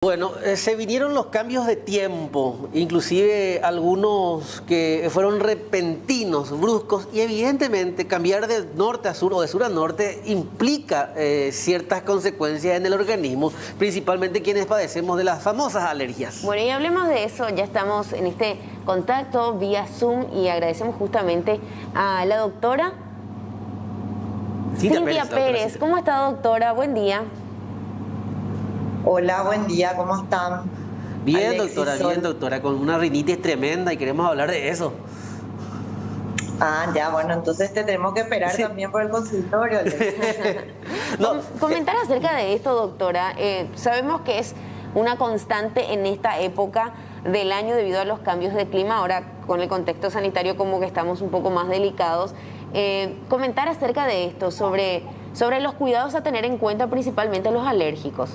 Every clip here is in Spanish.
Bueno, se vinieron los cambios de tiempo, inclusive algunos que fueron repentinos, bruscos, y evidentemente cambiar de norte a sur o de sur a norte implica ciertas consecuencias en el organismo, principalmente quienes padecemos de las famosas alergias. Bueno, y hablemos de eso, ya estamos en este contacto vía Zoom y agradecemos justamente a la doctora Cintia Pérez. ¿Cómo está, doctora? Buen día. Hola, buen día, ¿cómo están? Bien, doctora, con una rinitis tremenda y queremos hablar de eso. Ah, ya, bueno, entonces te tenemos que esperar también por el consultorio. Comentar acerca de esto, doctora. Sabemos que es una constante en esta época del año debido a los cambios de clima. Ahora, con el contexto sanitario, como que estamos un poco más delicados. Comentar acerca de esto, sobre los cuidados a tener en cuenta, principalmente los alérgicos.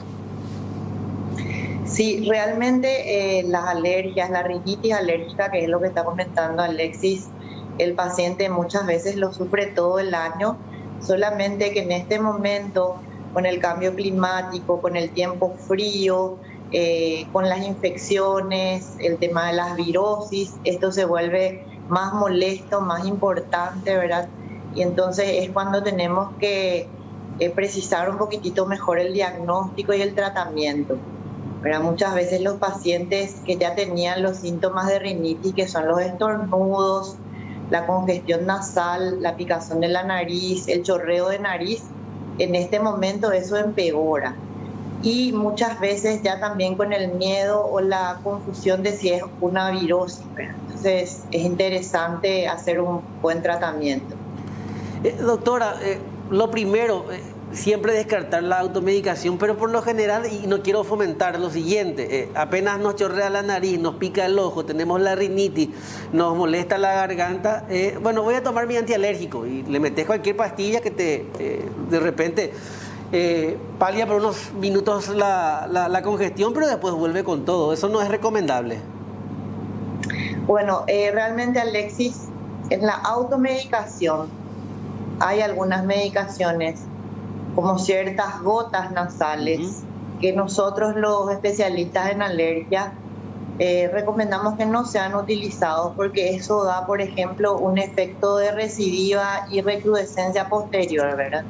Sí, realmente las alergias, la rinitis alérgica, que es lo que está comentando Alexis, el paciente muchas veces lo sufre todo el año, solamente que en este momento, con el cambio climático, con el tiempo frío, con las infecciones, el tema de las virosis, esto se vuelve más molesto, más importante, ¿verdad? Y entonces es cuando tenemos que precisar un poquitito mejor el diagnóstico y el tratamiento. Pero muchas veces los pacientes que ya tenían los síntomas de rinitis, que son los estornudos, la congestión nasal, la picazón de la nariz, el chorreo de nariz, en este momento eso empeora. Y muchas veces ya también con el miedo o la confusión de si es una virosis. Entonces es interesante hacer un buen tratamiento. Doctora, lo primero, siempre descartar la automedicación, pero por lo general, y no quiero fomentar lo siguiente, apenas nos chorrea la nariz, nos pica el ojo, tenemos la rinitis, nos molesta la garganta, bueno, voy a tomar mi antialérgico y le metes cualquier pastilla que de repente palia por unos minutos la congestión, pero después vuelve con todo. Eso no es recomendable. Bueno, realmente, Alexis, en la automedicación hay algunas medicaciones como ciertas gotas nasales que nosotros los especialistas en alergia recomendamos que no sean utilizados porque eso da, por ejemplo, un efecto de recidiva y recrudescencia posterior, ¿verdad?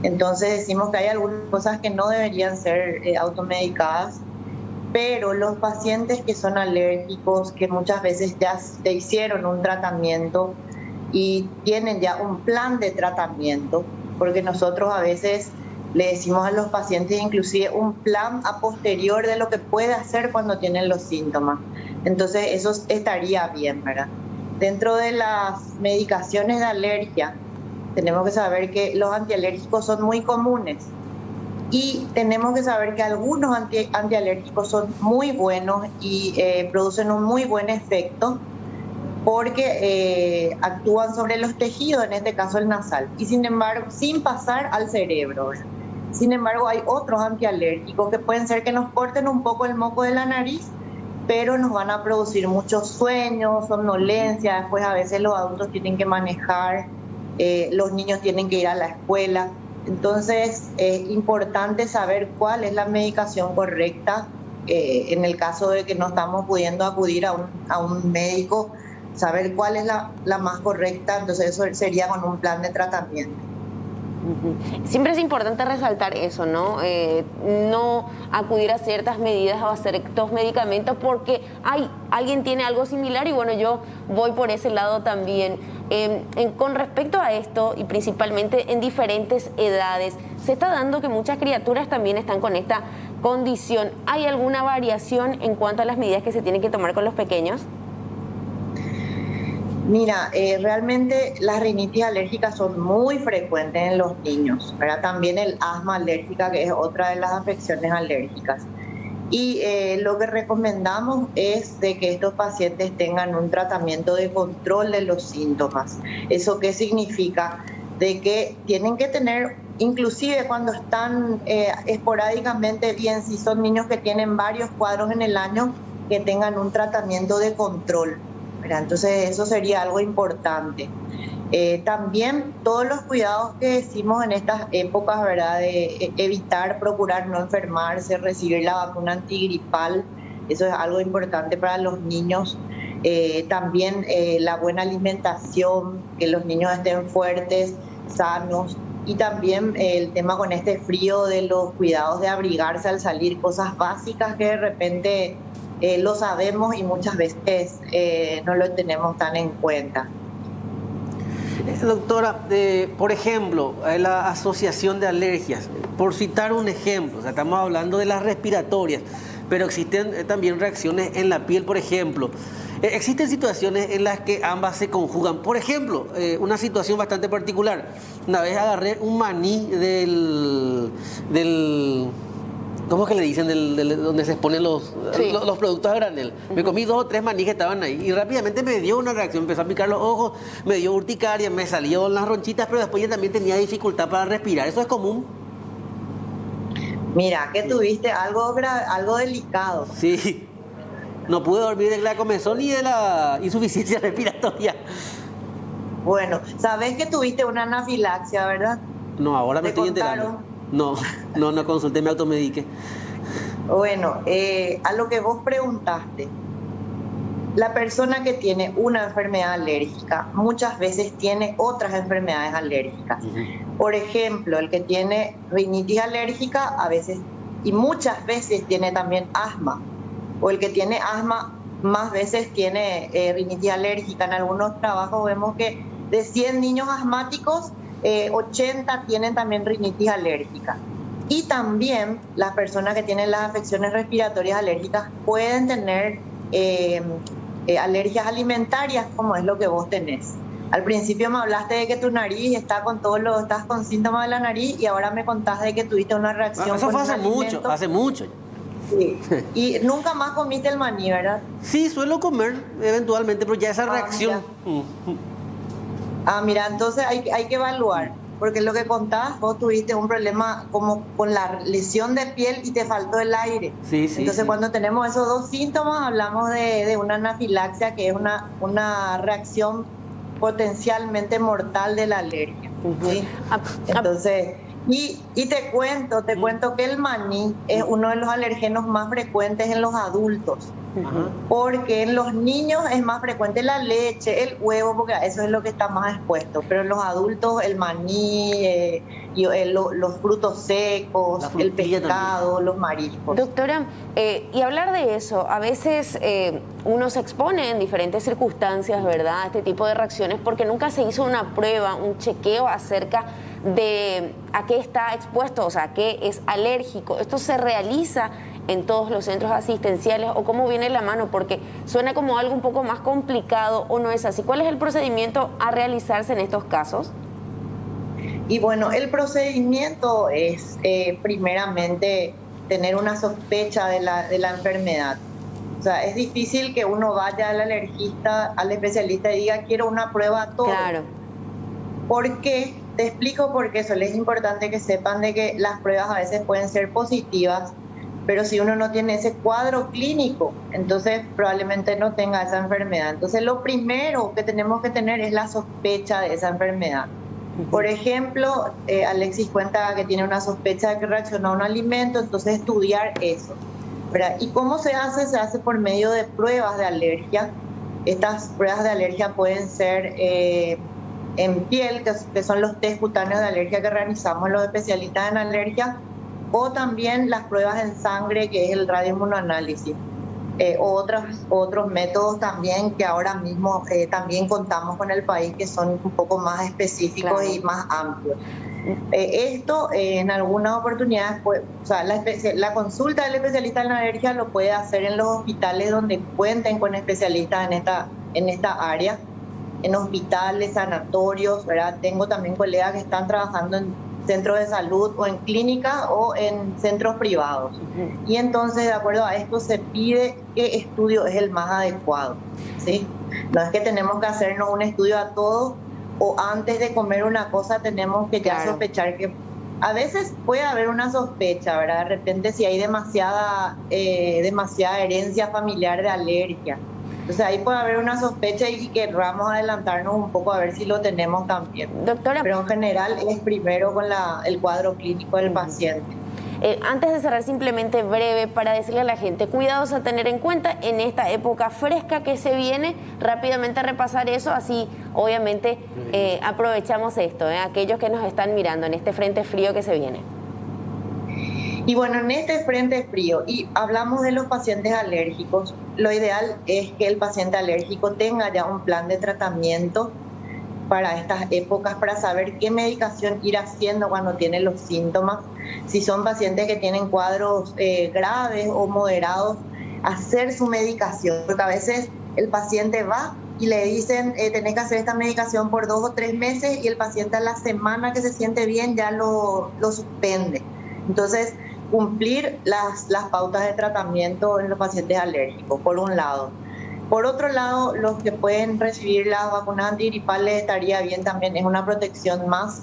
Entonces decimos que hay algunas cosas que no deberían ser automedicadas, pero los pacientes que son alérgicos, que muchas veces ya te hicieron un tratamiento y tienen ya un plan de tratamiento, porque nosotros a veces le decimos a los pacientes inclusive un plan a posterior de lo que puede hacer cuando tienen los síntomas. Entonces eso estaría bien, ¿verdad? Dentro de las medicaciones de alergia, tenemos que saber que los antialérgicos son muy comunes y tenemos que saber que algunos antialérgicos son muy buenos y producen un muy buen efecto porque actúan sobre los tejidos, en este caso el nasal, y sin embargo, sin pasar al cerebro, ¿verdad? Sin embargo, hay otros antialérgicos que pueden ser que nos corten un poco el moco de la nariz, pero nos van a producir muchos sueños, somnolencia, después a veces los adultos tienen que manejar, los niños tienen que ir a la escuela. Entonces, es importante saber cuál es la medicación correcta en el caso de que no estamos pudiendo acudir a un médico, saber cuál es la más correcta, entonces eso sería con un plan de tratamiento. Siempre es importante resaltar eso, ¿no? No acudir a ciertas medidas o a ciertos medicamentos porque alguien tiene algo similar y bueno, yo voy por ese lado también. Con respecto a esto y principalmente en diferentes edades, se está dando que muchas criaturas también están con esta condición. ¿Hay alguna variación en cuanto a las medidas que se tienen que tomar con los pequeños? Mira, realmente las rinitis alérgicas son muy frecuentes en los niños, ¿verdad? También el asma alérgica, que es otra de las afecciones alérgicas. Y lo que recomendamos es de que estos pacientes tengan un tratamiento de control de los síntomas. ¿Eso qué significa? De que tienen que tener, inclusive cuando están esporádicamente bien, si son niños que tienen varios cuadros en el año, que tengan un tratamiento de control. Entonces eso sería algo importante. También todos los cuidados que decimos en estas épocas, ¿verdad? De evitar, procurar no enfermarse, recibir la vacuna antigripal, eso es algo importante para los niños. También la buena alimentación, que los niños estén fuertes, sanos. Y también el tema con este frío de los cuidados de abrigarse al salir, cosas básicas que de repente lo sabemos y muchas veces no lo tenemos tan en cuenta. Doctora, por ejemplo, la asociación de alergias, por citar un ejemplo, o sea, estamos hablando de las respiratorias, pero existen también reacciones en la piel, por ejemplo. Existen situaciones en las que ambas se conjugan. Por ejemplo, una situación bastante particular. Una vez agarré un maní del ¿cómo es que le dicen? Donde se exponen los productos a granel. Me comí 2 o 3 maní que estaban ahí y rápidamente me dio una reacción. Empezó a picar los ojos, me dio urticaria, me salieron las ronchitas, pero después ya también tenía dificultad para respirar. ¿Eso es común? Mira, que tuviste algo delicado. Sí. No pude dormir de la comezón ni de la insuficiencia respiratoria. Bueno, sabes que tuviste una anafilaxia, ¿verdad? No, ahora me estoy enterando. No consulté, me automediqué. Bueno, a lo que vos preguntaste, la persona que tiene una enfermedad alérgica muchas veces tiene otras enfermedades alérgicas. Por ejemplo, el que tiene rinitis alérgica a veces y muchas veces tiene también asma. O el que tiene asma más veces tiene rinitis alérgica. En algunos trabajos vemos que de 100 niños asmáticos, 80 tienen también rinitis alérgica. Y también las personas que tienen las afecciones respiratorias alérgicas pueden tener alergias alimentarias, como es lo que vos tenés. Al principio me hablaste de que tu nariz estás con síntomas de la nariz y ahora me contás de que tuviste una reacción. Eso fue hace mucho. Sí. Y nunca más comiste el maní, ¿verdad? Sí, suelo comer eventualmente, pero ya esa reacción. Mira, entonces hay que evaluar, porque lo que contabas, vos tuviste un problema como con la lesión de piel y te faltó el aire. Sí. Entonces cuando tenemos esos 2 síntomas, hablamos de una anafilaxia, que es una reacción potencialmente mortal de la alergia. ¿Sí? Entonces... Y te cuento que el maní es uno de los alergenos más frecuentes en los adultos, porque en los niños es más frecuente la leche, el huevo, porque eso es lo que está más expuesto, pero en los adultos el maní, los frutos secos, el pescado, también. Los mariscos. Doctora, y hablar de eso, a veces uno se expone en diferentes circunstancias, ¿verdad?, a este tipo de reacciones, porque nunca se hizo una prueba, un chequeo acerca de a qué está expuesto, o sea, a qué es alérgico. ¿Esto se realiza en todos los centros asistenciales o cómo viene la mano? Porque suena como algo un poco más complicado, ¿o no es así? ¿Cuál es el procedimiento a realizarse en estos casos? Y bueno, el procedimiento es primeramente tener una sospecha de la enfermedad. O sea, es difícil que uno vaya al alergista, al especialista y diga quiero una prueba a todo. Claro. ¿Por qué? Te explico por qué. Eso es importante que sepan de que las pruebas a veces pueden ser positivas, pero si uno no tiene ese cuadro clínico, entonces probablemente no tenga esa enfermedad. Entonces lo primero que tenemos que tener es la sospecha de esa enfermedad. Por ejemplo, Alexis cuenta que tiene una sospecha de que reaccionó a un alimento, entonces estudiar eso, ¿verdad? ¿Y cómo se hace? Se hace por medio de pruebas de alergia. Estas pruebas de alergia pueden ser en piel, que son los test cutáneos de alergia que realizamos los especialistas en alergia, o también las pruebas en sangre, que es el radioinmunoanálisis, otros métodos también que ahora mismo también contamos con el país, que son un poco más específicos, claro, y más amplios. Esto en algunas oportunidades, o sea, la consulta del especialista en alergia lo puede hacer en los hospitales donde cuenten con especialistas en esta área, en hospitales, sanatorios, ¿verdad? Tengo también colegas que están trabajando en centros de salud o en clínicas o en centros privados. Y entonces, de acuerdo a esto, se pide qué estudio es el más adecuado, ¿sí? No es que tenemos que hacernos un estudio a todos o antes de comer una cosa tenemos que ya sospechar que... A veces puede haber una sospecha, ¿verdad? De repente si hay demasiada herencia familiar de alergia. Entonces ahí puede haber una sospecha y querramos adelantarnos un poco a ver si lo tenemos también. Doctora, pero en general es primero con el cuadro clínico del paciente. Antes de cerrar, simplemente breve para decirle a la gente, cuidados a tener en cuenta en esta época fresca que se viene, rápidamente repasar eso, así obviamente aprovechamos esto, aquellos que nos están mirando en este frente frío que se viene. Y bueno, en este frente frío, y hablamos de los pacientes alérgicos, lo ideal es que el paciente alérgico tenga ya un plan de tratamiento para estas épocas, para saber qué medicación ir haciendo cuando tiene los síntomas. Si son pacientes que tienen cuadros graves o moderados, hacer su medicación, porque a veces el paciente va y le dicen tenés que hacer esta medicación por 2 o 3 meses y el paciente a la semana que se siente bien ya lo suspende. Entonces, cumplir las pautas de tratamiento en los pacientes alérgicos, por un lado. Por otro lado, los que pueden recibir las vacunas antigripales estaría bien también, es una protección más.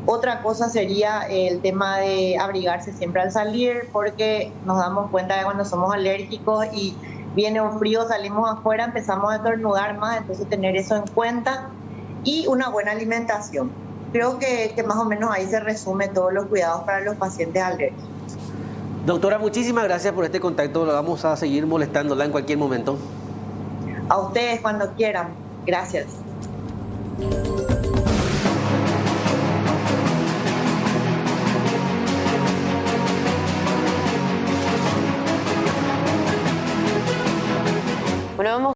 Otra cosa sería el tema de abrigarse siempre al salir, porque nos damos cuenta de cuando somos alérgicos y viene un frío, salimos afuera, empezamos a estornudar más, entonces tener eso en cuenta y una buena alimentación. Creo que más o menos ahí se resume todos los cuidados para los pacientes alérgicos. Doctora, muchísimas gracias por este contacto, lo vamos a seguir molestándola en cualquier momento. A ustedes cuando quieran. Gracias.